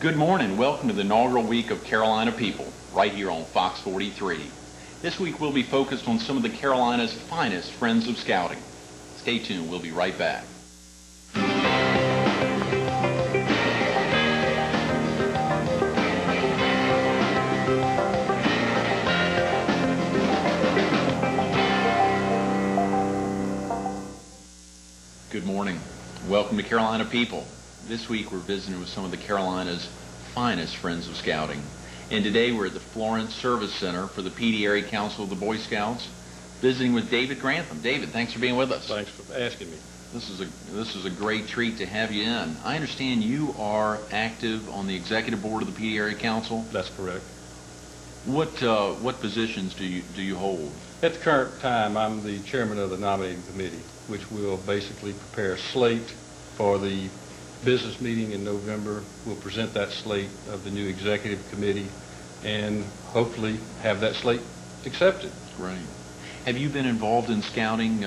Good morning. Welcome to the inaugural week of Carolina People, right here on Fox 43. This week we'll be focused on some of the Carolina's finest friends of scouting. Stay tuned. We'll be right back. Good morning. Welcome to Carolina People. This week we're visiting with some of the Carolina's finest friends of scouting. And today we're at the Florence Service Center for the PD Area Council of the Boy Scouts, visiting with David Grantham. David, thanks for being with us. Thanks for asking me. This is a great treat to have you in. I understand you are active on the executive board of the PD Area Council. That's correct. What positions do you hold? At the current time, I'm the chairman of the nominating committee, which will basically prepare a slate for the business meeting in November. We'll present that slate of the new executive committee and hopefully have that slate accepted. Great. Have you been involved in scouting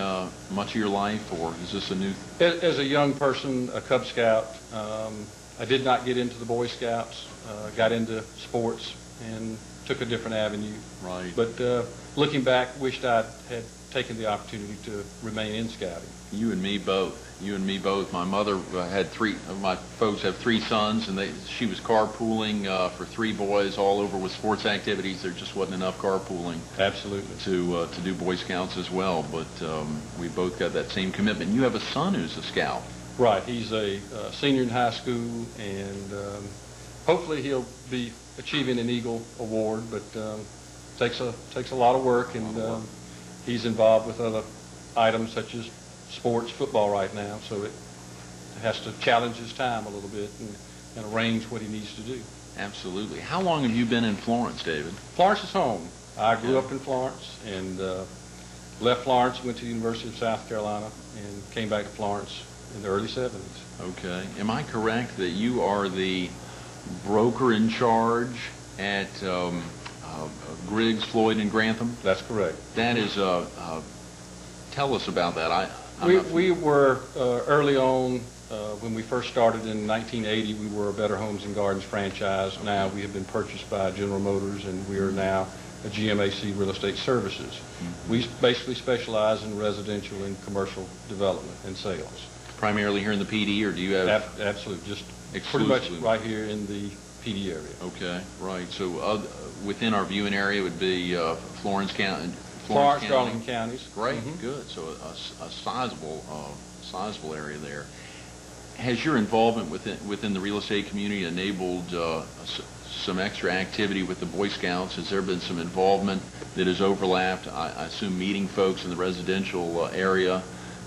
much of your life, or is this a new? As a young person, a Cub Scout, I did not get into the Boy Scouts, got into sports and took a different avenue. Right. But looking back, wished I had taken the opportunity to remain in scouting. You and me both. My mother had my folks have three sons, and she was carpooling for three boys all over with sports activities. There just wasn't enough carpooling. Absolutely. To do Boy Scouts as well, but we both got that same commitment. You have a son who's a scout. Right. He's a senior in high school, and hopefully he'll be achieving an Eagle Award, but takes a lot of work, and he's involved with other items such as sports, football right now, so it has to challenge his time a little bit and arrange what he needs to do. Absolutely. How long have you been in Florence, David? Florence is home. I grew up in Florence and left Florence, went to the University of South Carolina, and came back to Florence in the early 70s. Okay. Am I correct that you are the broker in charge at Griggs, Floyd, and Grantham? That's correct. That is, tell us about that. We were early on, when we first started in 1980, we were a Better Homes and Gardens franchise. Now we have been purchased by General Motors, and we are now a GMAC Real Estate Services. Mm-hmm. We basically specialize in residential and commercial development and sales. Primarily here in the PD, or do you have? Absolutely, just pretty much right here in the PD area. Okay, right. So within our viewing area would be Florence County. Florence, Darlington counties. Great, good. So a sizable area there. Has your involvement within the real estate community enabled some extra activity with the Boy Scouts? Has there been some involvement that has overlapped? I assume meeting folks in the residential area.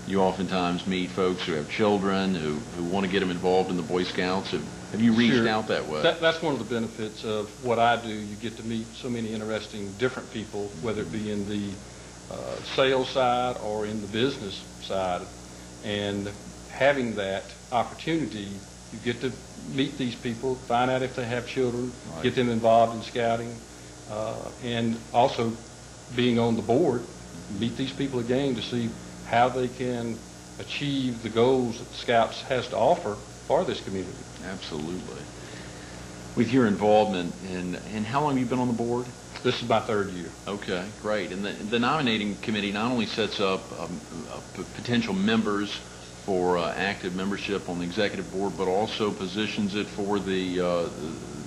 You oftentimes meet folks who have children who want to get them involved in the Boy Scouts. Have you reached out that way? That's one of the benefits of what I do. You get to meet so many interesting different people, whether it be in the sales side or in the business side. And having that opportunity, you get to meet these people, find out if they have children, right, get them involved in scouting, and also being on the board, meet these people again to see how they can achieve the goals that Scouts has to offer for this community. Absolutely. With your involvement, and how long have you been on the board? This is my third year. Okay, great. And the nominating committee not only sets up potential members for active membership on the executive board, but also positions it for the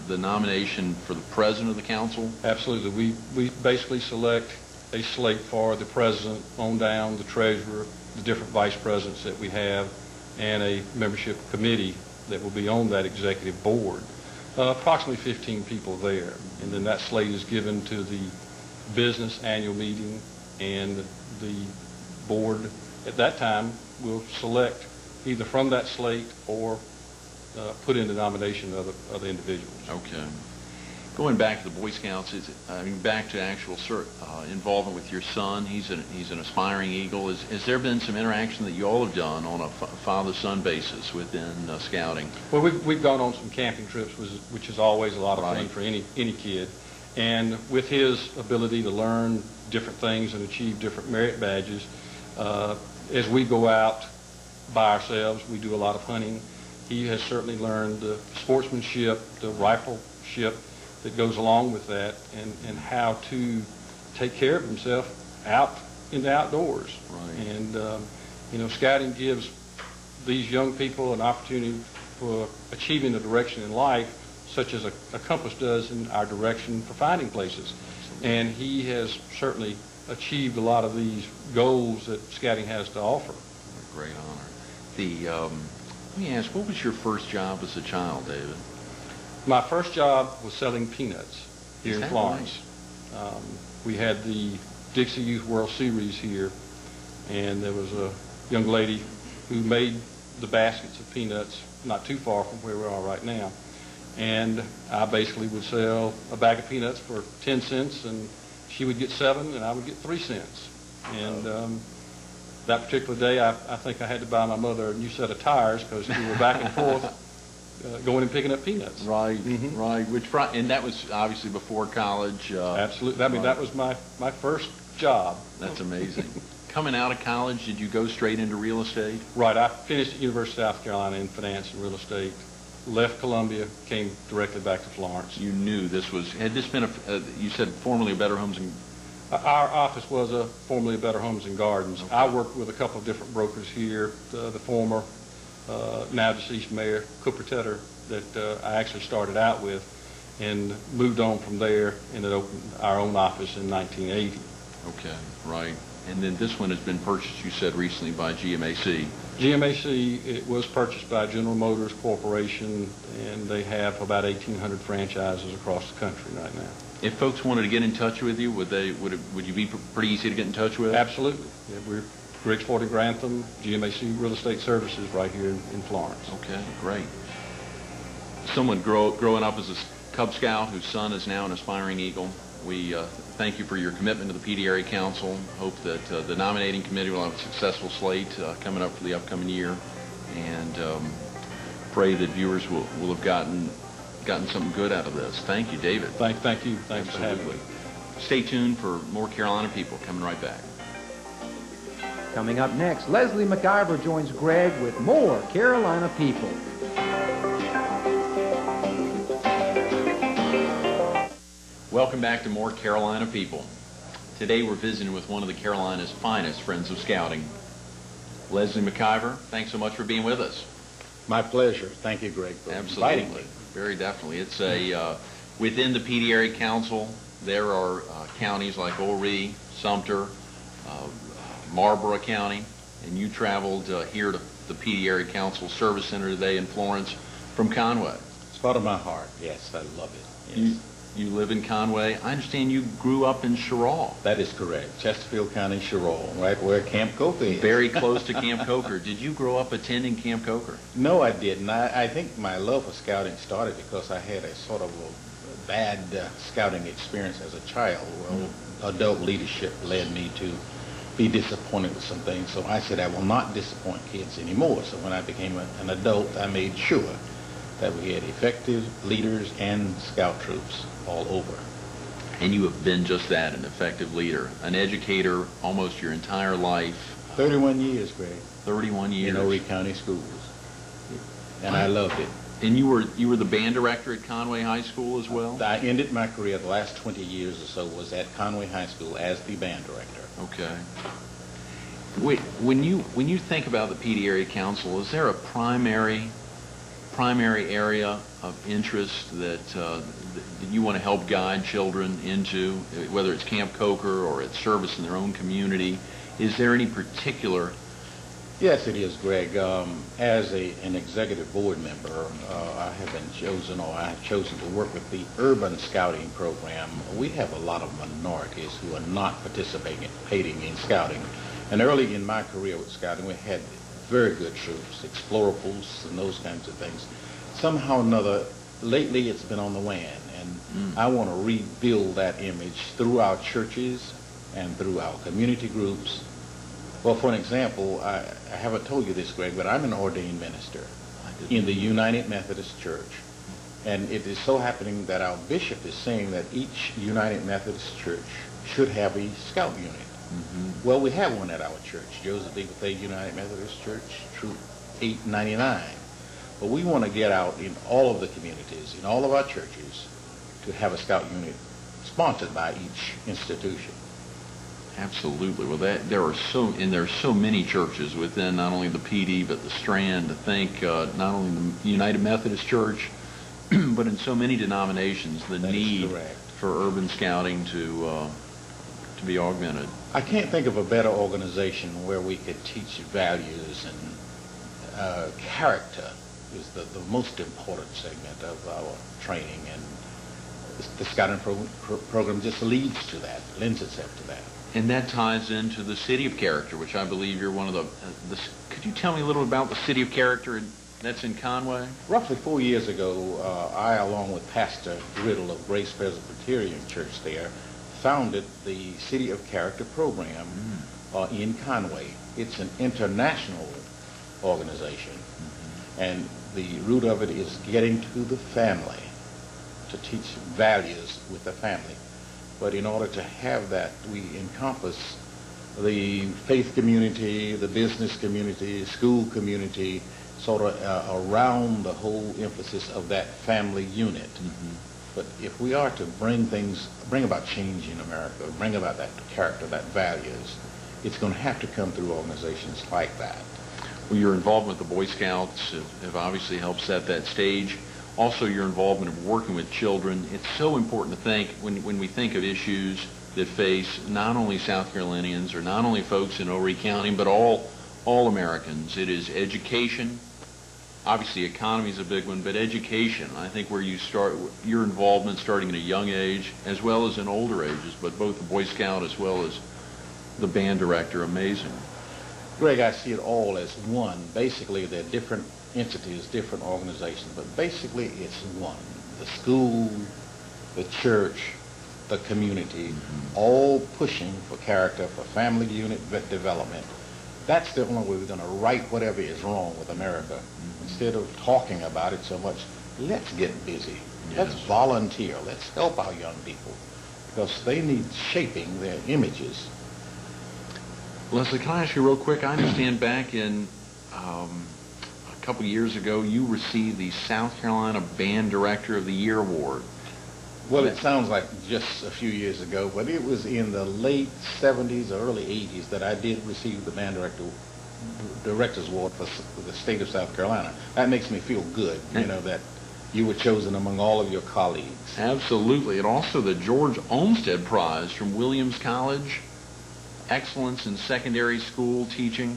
nomination for the president of the council? Absolutely. We basically select a slate for the president on down, the treasurer, the different vice presidents that we have, and a membership committee that will be on that executive board. Approximately 15 people there. And then that slate is given to the business annual meeting, and the board at that time will select either from that slate or put in the nomination of the individuals. Okay. Going back to the Boy Scouts, back to actual involvement with your son. He's an aspiring Eagle. Has there been some interaction that you all have done on a father-son basis within scouting? Well, we've gone on some camping trips, which is always a lot of fun for any kid. And with his ability to learn different things and achieve different merit badges, as we go out by ourselves, we do a lot of hunting. he has certainly learned the sportsmanship, the rifleship that goes along with that, and how to take care of himself out in the outdoors. Right. And you know, scouting gives these young people an opportunity for achieving a direction in life, such as a compass does in our direction for finding places. And he has certainly achieved a lot of these goals that scouting has to offer. A great honor. Let me ask, what was your first job as a child, David? My first job was selling peanuts here in Florence. Right? We had the Dixie Youth World Series here, and there was a young lady who made the baskets of peanuts not too far from where we are right now. And I basically would sell a bag of peanuts for 10 cents, and she would get 7, and I would get 3 cents. And that particular day, I think I had to buy my mother a new set of tires because we were back and forth going and picking up peanuts. Right, right. And that was obviously before college. Absolutely. I mean, that was my first job. That's amazing. Coming out of college, did you go straight into real estate? Right. I finished at University of South Carolina in finance and real estate. Left Columbia, came directly back to Florence. You knew this was, had this been you said formerly a Better Homes and... Our office was formerly a Better Homes and Gardens. Okay. I worked with a couple of different brokers here, the former, now deceased mayor, Cooper Tedder, that I actually started out with, and moved on from there and had opened our own office in 1980. Okay, right. And then this one has been purchased, you said, recently by GMAC. GMAC, it was purchased by General Motors Corporation, and they have about 1,800 franchises across the country right now. If folks wanted to get in touch with you, would you be pretty easy to get in touch with? Absolutely. Yeah, we're Griggs Ford in Grantham, GMAC Real Estate Services right here in Florence. Okay, great. Someone growing up as a Cub Scout whose son is now an aspiring Eagle, we thank you for your commitment to the PD Area Council. Hope that the nominating committee will have a successful slate coming up for the upcoming year, and pray that viewers will have gotten something good out of this. Thank you, David. Thank you. Thanks for having me. Stay tuned for more Carolina People coming right back. Coming up next, Leslie McIver joins Greg with more Carolina People. Welcome back to more Carolina People. Today we're visiting with one of the Carolina's finest friends of scouting. Leslie McIver, thanks so much for being with us. My pleasure. Thank you, Greg, for inviting me. Very definitely. It's within the PD Area Council, there are counties like Horry, Sumter, Marlborough County, and you traveled here to the PD Area Council Service Center today in Florence from Conway. It's part of my heart. Yes, I love it. Yes. You live in Conway. I understand you grew up in Sherall. That is correct. Chesterfield County, Sherall, right where Camp Coker is. Very close to Camp Coker. Did you grow up attending Camp Coker? No, I didn't. I think my love for scouting started because I had a sort of a bad scouting experience as a child. Well, adult leadership led me to be disappointed with some things. So I said I will not disappoint kids anymore. So when I became an adult, I made sure that we had effective leaders and scout troops all over. And you have been just that, an effective leader, an educator almost your entire life. 31 years, Greg. 31 years. In Horry County Schools. And I loved it. And you were the band director at Conway High School as well? I ended my career, the last 20 years or so, was at Conway High School as the band director. Okay. Wait, when you think about the PD Area Council, is there a primary area of interest that you want to help guide children into, whether it's Camp Coker or it's service in their own community? Is there any particular? Yes, it is, Greg. As an executive board member, I have chosen to work with the urban scouting program. We have a lot of minorities who are not participating in scouting. And early in my career with scouting, we had very good troops, explorables and those kinds of things. Somehow or another, lately it's been on the wane, and I want to rebuild that image through our churches and through our community groups. Well, for an example, I haven't told you this, Greg, but I'm an ordained minister in the United Methodist Church. And it is so happening that our bishop is saying that each United Methodist Church should have a scout unit. Mm-hmm. Well, we have one at our church, Joseph E. United Methodist Church, Troop 899. But we want to get out in all of the communities, in all of our churches, to have a Scout unit sponsored by each institution. Absolutely. Well, there are so many churches within not only the PD but the Strand. To think not only the United Methodist Church, but in so many denominations, the need for urban scouting to be augmented. I can't think of a better organization where we could teach values and character is the most important segment of our training, and the scouting program just leads to that, lends itself to that. And that ties into the City of Character, which I believe you're one of the could you tell me a little about the City of Character that's in Conway? Roughly 4 years ago, I, along with Pastor Riddle of Grace Presbyterian Church there, founded the City of Character program in Conway. It's an international organization, and the root of it is getting to the family, to teach values with the family. But in order to have that, we encompass the faith community, the business community, school community, sort of around the whole emphasis of that family unit. But if we are to bring about change in America, bring about that character, that values, it's going to have to come through organizations like that. Well, your involvement with the Boy Scouts have obviously helped set that stage. Also, your involvement of working with children. It's so important to think, when we think of issues that face not only South Carolinians or not only folks in Horry County, but all Americans. It is education. Obviously, economy is a big one, but education, I think, where you start, your involvement starting at a young age, as well as in older ages, but both the Boy Scout as well as the band director, amazing. Greg, I see it all as one. Basically, they're different entities, different organizations, but basically it's one. The school, the church, the community, all pushing for character, for family unit development. That's the only way we're going to right whatever is wrong with America. Instead of talking about it so much, let's get busy. Yes. Let's volunteer. Let's help our young people, because they need shaping their images. Leslie, can I ask you real quick? I understand back in a couple years ago, you received the South Carolina Band Director of the Year Award. Well, it sounds like just a few years ago, but it was in the late 70s or early 80s that I did receive the Band Director's Award for the state of South Carolina. That makes me feel good, you know, that you were chosen among all of your colleagues. Absolutely. And also the George Olmsted Prize from Williams College, Excellence in Secondary School Teaching,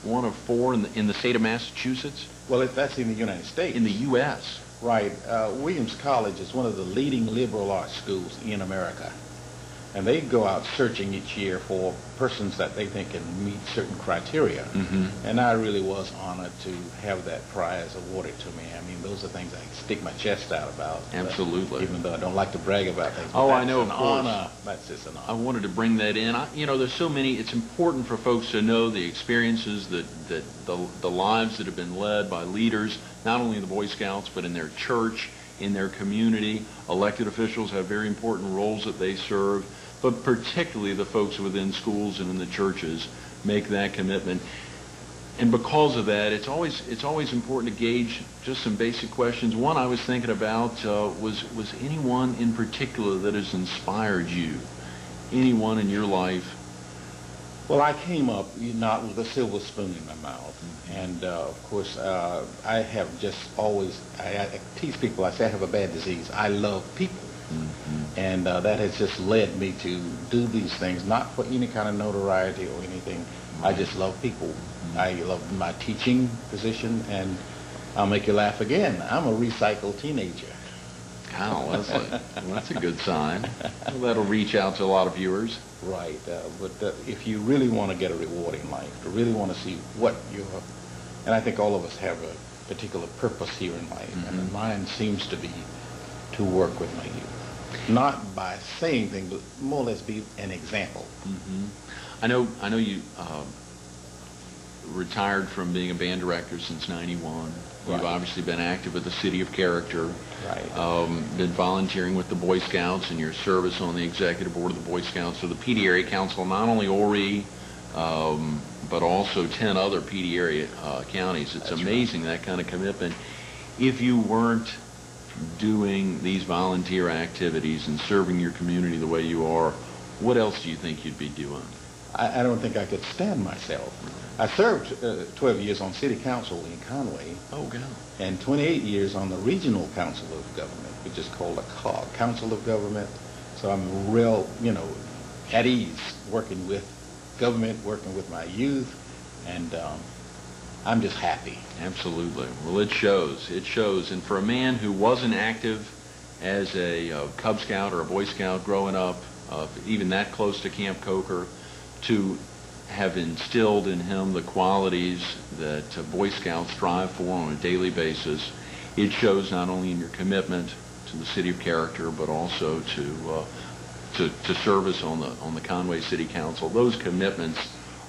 one of 4 in the state of Massachusetts. Well, that's in the United States. In the U.S. Right. Williams College is one of the leading liberal arts schools in America. And they go out searching each year for persons that they think can meet certain criteria. And I really was honored to have that prize awarded to me. I mean, those are things I stick my chest out about. Absolutely. Even though I don't like to brag about things. Oh, I know, of course. Honor. That's just an honor. I wanted to bring that in. You know, there's so many. It's important for folks to know the experiences, that the lives that have been led by leaders, not only in the Boy Scouts, but in their church, in their community. Elected officials have very important roles that they serve, but particularly the folks within schools and in the churches make that commitment. And because of that, it's always important to gauge just some basic questions. One I was thinking about was anyone in particular that has inspired you? Anyone in your life? Well, I came up not with a silver spoon in my mouth. And, of course, I have just always, I tease people, I say I have a bad disease. I love people. And that has just led me to do these things, not for any kind of notoriety or anything. I just love people. I love my teaching position, and I'll make you laugh again. I'm a recycled teenager. Wow, well, that's a good sign. Well, that'll reach out to a lot of viewers. Right, but if you really want to get a reward in life, to really want to see what you're, and I think all of us have a particular purpose here in life, and mine seems to be to work with my youth. Not by saying things, but more or less be an example. I know you retired from being a band director since '91. You've obviously been active with the City of Character. Right. Been volunteering with the Boy Scouts and your service on the executive board of the Boy Scouts. So the PD area council, not only Horry, but also 10 other PD area counties. It's amazing, that kind of commitment. If you weren't doing these volunteer activities and serving your community the way you are, what else do you think you'd be doing? I don't think I could stand myself. I served 12 years on city council in Conway. Oh, God. And 28 years on the regional council of government, which is called a COG, Council of Government. So I'm real, at ease working with government, working with my youth, and I'm just happy. Absolutely. Well, it shows. It shows. And for a man who wasn't active as a Cub Scout or a Boy Scout growing up, even that close to Camp Coker, to have instilled in him the qualities that Boy Scouts strive for on a daily basis, it shows not only in your commitment to the city of character, but also to service on the Conway City Council. Those commitments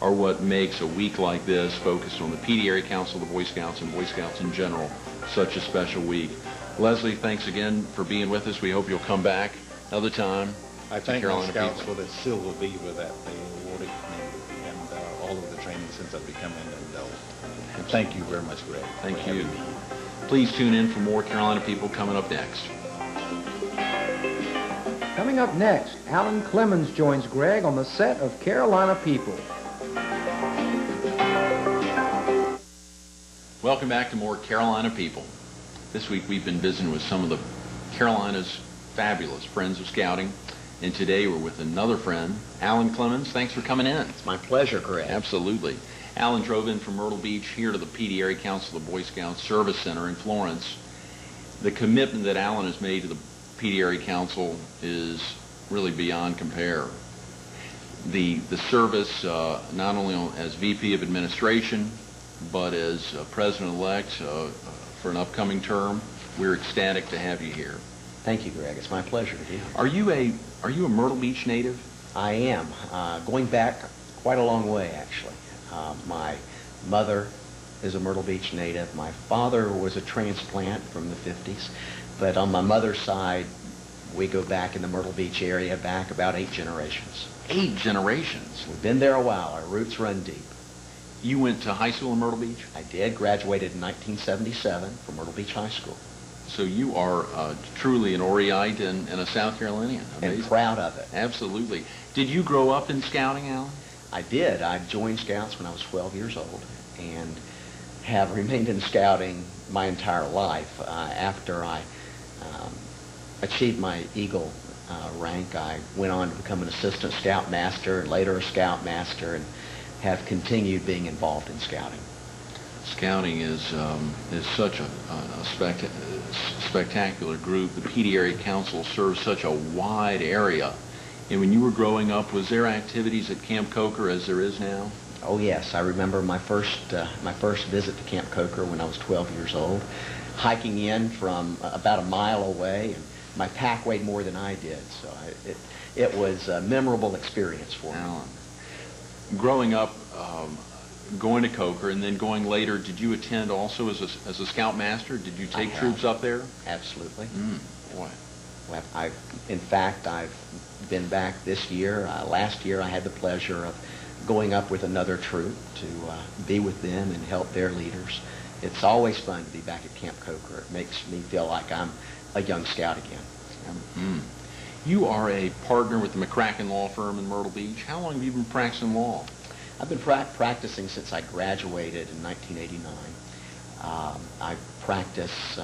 are what makes a week like this, focused on the PD Area Council, the Boy Scouts, and Boy Scouts in general, such a special week. Leslie, thanks again for being with us. We hope you'll come back another time. I thank my Carolina Scouts people. for the silver beaver that they awarded me and all of the training since I've become an adult. And thank you very much, Greg. Thank for you. having me here. Please tune in for more Carolina People coming up next. Coming up next, Alan Clemmons joins Greg on the set of Carolina People. Welcome back to more Carolina People. This week we've been visiting with some of the Carolina's fabulous Friends of Scouting, and today we're with another friend, Alan Clemmons. Thanks for coming in. It's my pleasure, Greg. Absolutely. Alan drove in from Myrtle Beach here to the PD Area Council of Boy Scouts Service Center in Florence. The commitment that Alan has made to the PD Area Council is really beyond compare. The service, not only as VP of Administration, but as President-elect for an upcoming term, we're ecstatic to have you here. Thank you, Greg. It's my pleasure to be here. Are you a Myrtle Beach native? I am. Going back quite a long way, actually. My mother is a Myrtle Beach native. My father was a transplant from the 50s. But on my mother's side, we go back in the Myrtle Beach area back about 8 generations. 8 generations? We've been there a while. Our roots run deep. You went to high school in Myrtle Beach? I did. Graduated in 1977 from Myrtle Beach High School. So you are truly an Oriite and a South Carolinian. Amazing. And proud of it. Absolutely. Did you grow up in scouting, Alan? I did. I joined Scouts when I was 12 years old and have remained in Scouting my entire life. After I achieved my Eagle rank, I went on to become an assistant Scout Master and later a Scout Master, and have continued being involved in Scouting. Scouting is such a spectacular group. The PD Area Council serves such a wide area. And when you were growing up, was there activities at Camp Coker as there is now? Oh yes, I remember my first visit to Camp Coker when I was 12 years old, hiking in from about a mile away, and my pack weighed more than I did, so it was a memorable experience for me. Alan, growing up, going to Coker and then going later, did you attend also as a Scout Master? Did you take troops up there? Absolutely. Boy. Well, in fact, I've been back this year. Last year I had the pleasure of going up with another troop to be with them and help their leaders. It's always fun to be back at Camp Coker. It makes me feel like I'm a young Scout again. You are a partner with the McCracken Law Firm in Myrtle Beach. How long have you been practicing law? I've been practicing since I graduated in 1989. I practice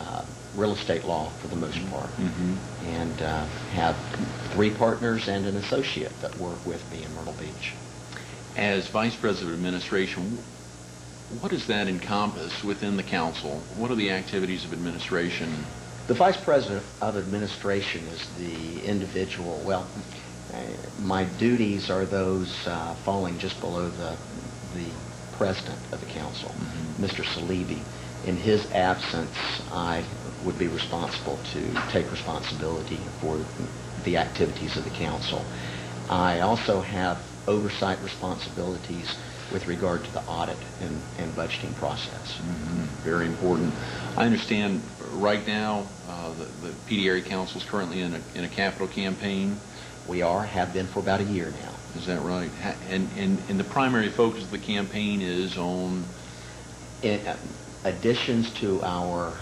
real estate law for the most part, and have 3 partners and an associate that work with me in Myrtle Beach. As Vice President of Administration, what does that encompass within the council? What are the activities of administration? The Vice President of Administration is the individual, well, my duties are those falling just below the President of the Council, Mr. Salibi. In his absence, I would be responsible to take responsibility for the activities of the Council. I also have oversight responsibilities with regard to the audit and budgeting process. Very important. I understand right now the PD Area Council is currently in a capital campaign. We have been for about a year now. Is that right? And the primary focus of the campaign is on? Additions to our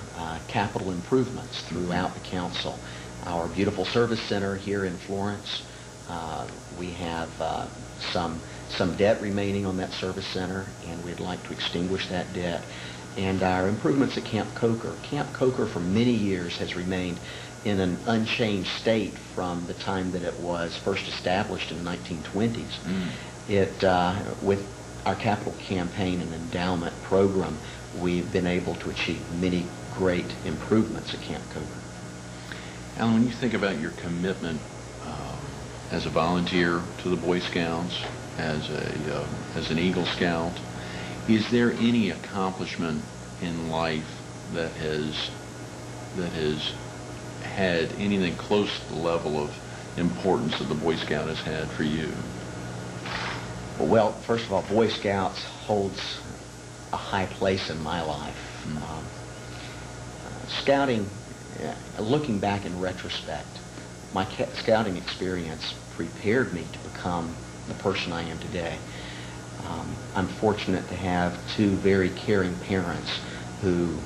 capital improvements throughout the council. Our beautiful service center here in Florence, we have some debt remaining on that service center, and we'd like to extinguish that debt. And our improvements at Camp Coker. Camp Coker for many years has remained in an unchanged state from the time that it was first established in the 1920s. With our capital campaign and endowment program, we've been able to achieve many great improvements at Camp Coker. Alan, when you think about your commitment as a volunteer to the Boy Scouts, as an Eagle Scout, is there any accomplishment in life that has had anything close to the level of importance that the Boy Scout has had for you? Well, first of all, Boy Scouts holds a high place in my life. Scouting, looking back in retrospect, my scouting experience prepared me to become the person I am today. I'm fortunate to have two very caring parents who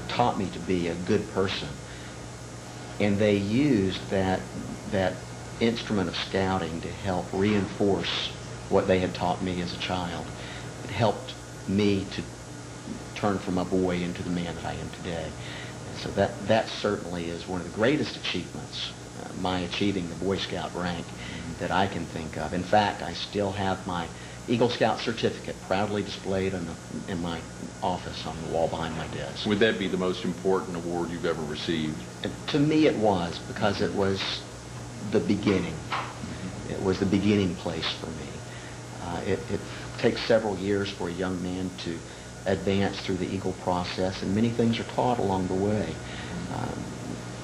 taught me to be a good person, and they used that instrument of scouting to help reinforce what they had taught me as a child. It helped me to turn from a boy into the man that I am today. And so that certainly is one of the greatest achievements, my achieving the Boy Scout rank, that I can think of. In fact, I still have my Eagle Scout certificate proudly displayed in my office on the wall behind my desk. Would that be the most important award you've ever received? To me it was, because it was the beginning. It was the beginning place for me. It takes several years for a young man to advance through the Eagle process, and many things are taught along the way.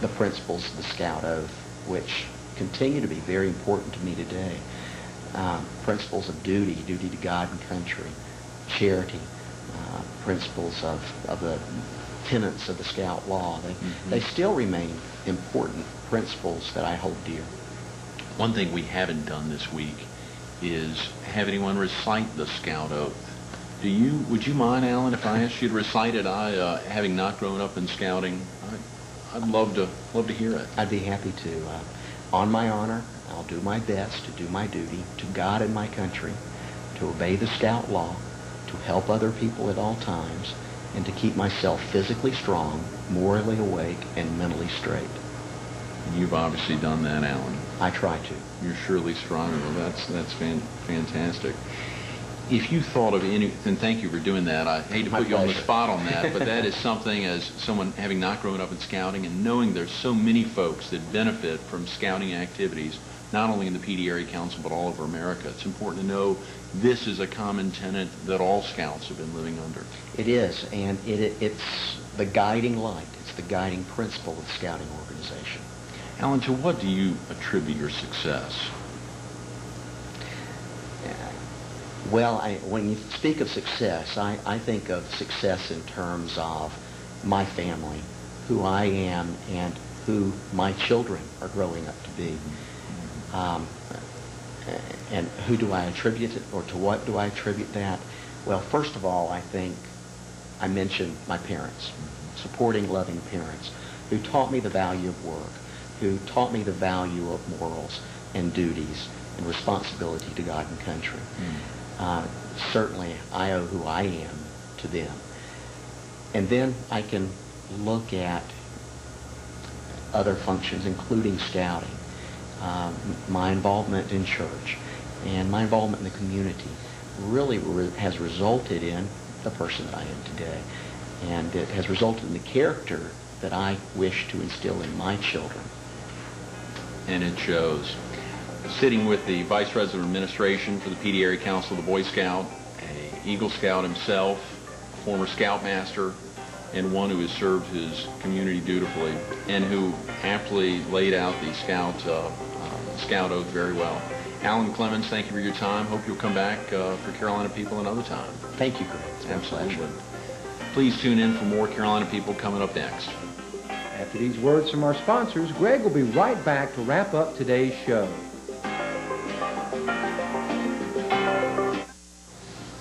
The principles of the Scout Oath, which continue to be very important to me today. Principles of duty to God and country, charity, principles of the tenets of the Scout Law. They still remain important principles that I hold dear. One thing we haven't done this week is have anyone recite the Scout Oath. Would you mind, Alan, if I asked you to recite it? Having not grown up in scouting, I'd love to hear it. I'd be happy to. On my honor, I'll do my best to do my duty to God and my country, to obey the Scout Law, to help other people at all times, and to keep myself physically strong, morally awake, and mentally straight. You've obviously done that, Alan. I try to. You're surely strong. Well, that's fantastic. If you thought of any, and thank you for doing that. I hate to put you on the spot on that, but that is something, as someone having not grown up in scouting and knowing there's so many folks that benefit from scouting activities, not only in the PD Area Council but all over America. It's important to know this is a common tenet that all scouts have been living under. It is, and it's the guiding light. It's the guiding principle of the scouting organization. Alan, to what do you attribute your success? Well, when you speak of success, I think of success in terms of my family, who I am, and who my children are growing up to be. And who do I attribute it, or to what do I attribute that? Well, first of all, I think I mentioned my parents, supporting, loving parents, who taught me the value of work, who taught me the value of morals and duties and responsibility to God and country. Certainly, I owe who I am to them. And then I can look at other functions, including scouting, my involvement in church, and my involvement in the community really has resulted in the person that I am today. And it has resulted in the character that I wish to instill in my children. And it shows. Sitting with the Vice President of Administration for the PD Area Council of the Boy Scout, a Eagle Scout himself, a former Scoutmaster, and one who has served his community dutifully, and who aptly laid out the Scout Oath very well. Alan Clemmons, thank you for your time. Hope you'll come back for Carolina People another time. Thank you, Greg. It's been a Absolutely. pleasure. Please tune in for more Carolina People coming up next. After these words from our sponsors, Greg will be right back to wrap up today's show.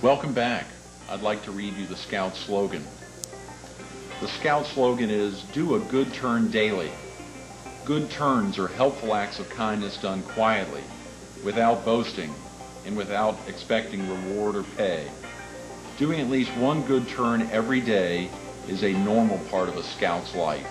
Welcome back. I'd like to read you the Scout slogan. The Scout slogan is, "Do a good turn daily." Good turns are helpful acts of kindness done quietly, without boasting, and without expecting reward or pay. Doing at least one good turn every day is a normal part of a Scout's life.